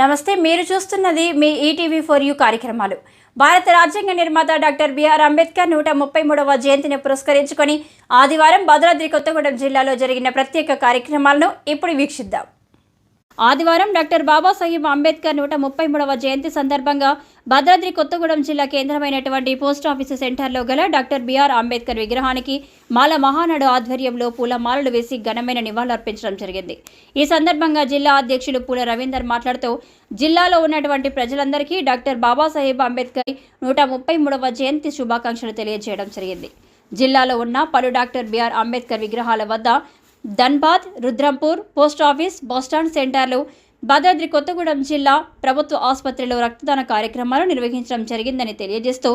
నమస్తే, మీరు చూస్తున్నది మీ ఈటీవీ ఫర్ యూ కార్యక్రమాలు. భారత రాజ్యాంగ నిర్మాత డాక్టర్ బిఆర్ అంబేద్కర్ 133వ జయంతిని పురస్కరించుకొని ఆదివారం భద్రాద్రి కొత్తగూడెం జిల్లాలో జరిగిన ప్రత్యేక కార్యక్రమాలను ఇప్పుడు వీక్షిద్దాం. ఆదివారం డాక్టర్ బాబాసాహెబ్ అంబేద్కర్ 133వ జయంతి సందర్భంగా భద్రాద్రి కొత్తగూడెం జిల్లా కేంద్రమైనటువంటి పోస్టాఫీసు సెంటర్లో గల డాక్టర్ బిఆర్ అంబేద్కర్ విగ్రహానికి మాల మహానాడు ఆధ్వర్యంలో పూలమాలలు వేసి ఘనమైన నివాళులర్పించడం జరిగింది. ఈ సందర్భంగా జిల్లా అధ్యక్షులు పూల రవీందర్ మాట్లాడుతూ జిల్లాలో ఉన్నటువంటి ప్రజలందరికీ డాక్టర్ బాబాసాహెబ్ అంబేద్కర్ 133వ జయంతి శుభాకాంక్షలు తెలియజేయడం జరిగింది. జిల్లాలో ఉన్న పలు డాక్టర్ బిఆర్ అంబేద్కర్ విగ్రహాల వద్ద ధన్బాద్, రుద్రంపూర్, పోస్టాఫీస్, బస్టాండ్ సెంటర్లు, భద్రాద్రి కొత్తగూడెం జిల్లా ప్రభుత్వ ఆసుపత్రిలో రక్తదాన కార్యక్రమాలు నిర్వహించడం జరిగిందని తెలియజేస్తూ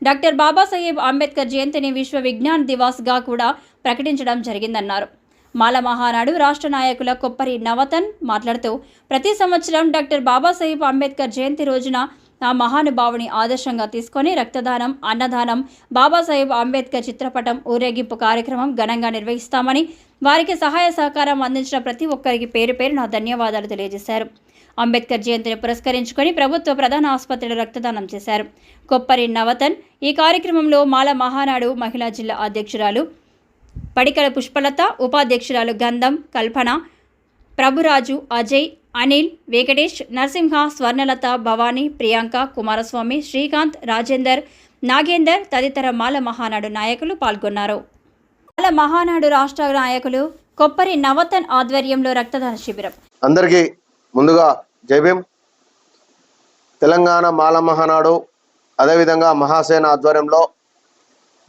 డాక్టర్ బాబాసాహెబ్ అంబేద్కర్ జయంతిని విశ్వ విజ్ఞాన్ దివాస్గా కూడా ప్రకటించడం జరిగిందన్నారు. మాల మహానాడు రాష్ట్ర నాయకుల కొప్పరి నవతన్ మాట్లాడుతూ ప్రతి సంవత్సరం డాక్టర్ బాబాసాహెబ్ అంబేద్కర్ జయంతి రోజున ఆ మహానుభావుని ఆదర్శంగా తీసుకొని రక్తదానం, అన్నదానం, బాబాసాహెబ్ అంబేద్కర్ చిత్రపటం ఊరేగింపు కార్యక్రమం ఘనంగా నిర్వహిస్తామని, వారికి సహాయ సహకారం అందించిన ప్రతి ఒక్కరికి పేరు పేరున ధన్యవాదాలు తెలియజేశారు. అంబేద్కర్ జయంతిని పురస్కరించుకొని ప్రభుత్వ ప్రధాన ఆసుపత్రిలో రక్తదానం చేశారు. కొప్పరి నవతన్ ఈ కార్యక్రమంలో మాల మహానాడు మహిళా జిల్లా అధ్యక్షురాలు పడికల పుష్పలత, ఉపాధ్యక్షురాలు గంధం, కల్పన, ప్రభురాజు, అజయ్, అనిల్, వెంకటేష్, నరసింహ, స్వర్ణలత, భవానీ, ప్రియాంక, కుమారస్వామి, శ్రీకాంత్, రాజేందర్, నాగేందర్ తదితర మాల మహానాడు నాయకులు పాల్గొన్నారు. మాల మహానాడు రాష్ట్ర నాయకులు కొప్పరి నవతన్ ఆధ్వర్యంలో రక్తదాన శిబిరం. అందరికీ ముందుగా జై భీమ్. తెలంగాణ మాల మహానాడు అదేవిధంగా మహాసేన ఆధ్వర్యంలో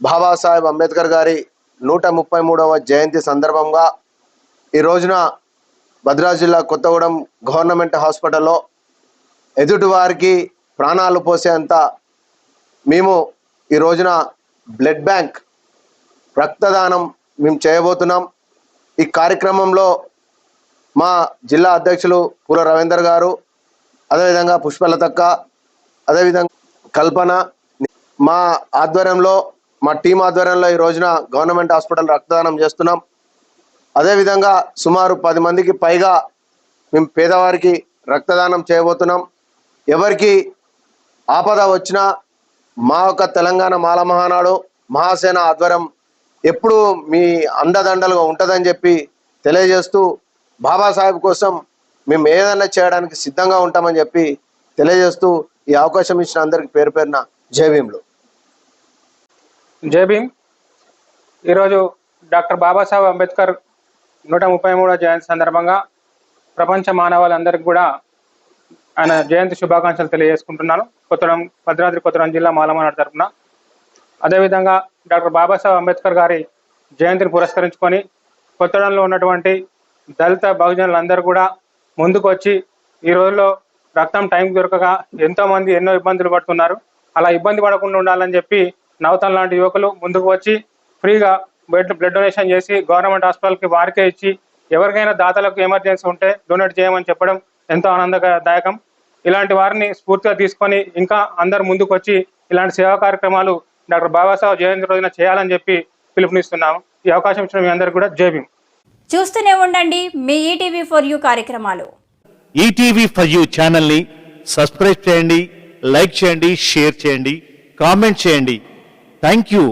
బాబాసాహెబ్ అంబేద్కర్ గారి 133వ జయంతి సందర్భంగా ఈ రోజున భద్రాద్రి జిల్లా కొత్తగూడెం గవర్నమెంట్ హాస్పిటల్లో ఎదుటి వారికి ప్రాణాలు పోసేంత మేము ఈ రోజున బ్లడ్ బ్యాంక్ రక్తదానం మేము చేయబోతున్నాం. ఈ కార్యక్రమంలో మా జిల్లా అధ్యక్షులు పూల రవీందర్ గారు, అదేవిధంగా పుష్పలతక్క, అదేవిధంగా కల్పన, మా ఆధ్వర్యంలో మా టీం ఆధ్వర్యంలో ఈ రోజున గవర్నమెంట్ హాస్పిటల్ రక్తదానం చేస్తున్నాం. అదేవిధంగా సుమారు 10 మందికి పైగా మేము పేదవారికి రక్తదానం చేయబోతున్నాం. ఎవరికి ఆపద వచ్చినా మా యొక్క తెలంగాణ మాల మహానాడు మహాసేన ఆధ్వర్యం ఎప్పుడు మీ అండదండలుగా ఉంటుందని చెప్పి తెలియజేస్తూ బాబాసాహెబ్ కోసం మేము ఏదైనా చేయడానికి సిద్ధంగా ఉంటామని చెప్పి తెలియజేస్తూ ఈ అవకాశం ఇచ్చిన అందరికి పేరు పేరున జై భీమ్లు. జై భీమ్. ఈరోజు డాక్టర్ బాబాసాహెబ్ అంబేద్కర్ 133వ జయంతి సందర్భంగా ప్రపంచ మానవాళందరికీ కూడా ఆయన జయంతి శుభాకాంక్షలు తెలియజేసుకుంటున్నాను. భద్రాద్రి కొత్తగూడెం జిల్లా మాలమనాడు తరఫున. అదేవిధంగా డాక్టర్ బాబాసాహెబ్ అంబేద్కర్ గారి జయంతిని పురస్కరించుకొని కొత్తగూడెంలో ఉన్నటువంటి దళిత బహుజనులందరూ కూడా ముందుకు వచ్చి ఈ రోజుల్లో రక్తం టైం దొరకక ఎంతోమంది ఎన్నో ఇబ్బందులు పడుతున్నారు. అలా ఇబ్బంది పడకుండా ఉండాలని చెప్పి నవతన్ లాంటి యువకులు ముందుకు వచ్చి ఫ్రీగా బ్లడ్ డొనేషన్ చేసి గవర్నమెంట్ హాస్పిటల్కి వారికే ఇచ్చి ఎవరికైనా దాతలకు ఎమర్జెన్సీ ఉంటే డొనేట్ చేయమని చెప్పడం ఎంతో ఆనందదాయకం. ఇలాంటి వారిని స్ఫూర్తిగా తీసుకొని ఇంకా అందరు ముందుకు వచ్చి ఇలాంటి సేవా కార్యక్రమాలు డాక్టర్ బాబాసాహెబ్ జయంతి రోజున చేయాలని చెప్పి పిలుపునిస్తున్నాము. ఈ అవకాశం ఇచ్చిన మీ అందరికీ కూడా జై భీమ్. చూస్తూనే ఉండండి మీ ఈటీవీ ఫర్ యూ కార్యక్రమాలు. ఈటీవీ ఫర్ యూ ఛానల్ని సబ్స్క్రైబ్ చేయండి, లైక్ చేయండి, షేర్ చేయండి, కామెంట్ చేయండి. Thank you.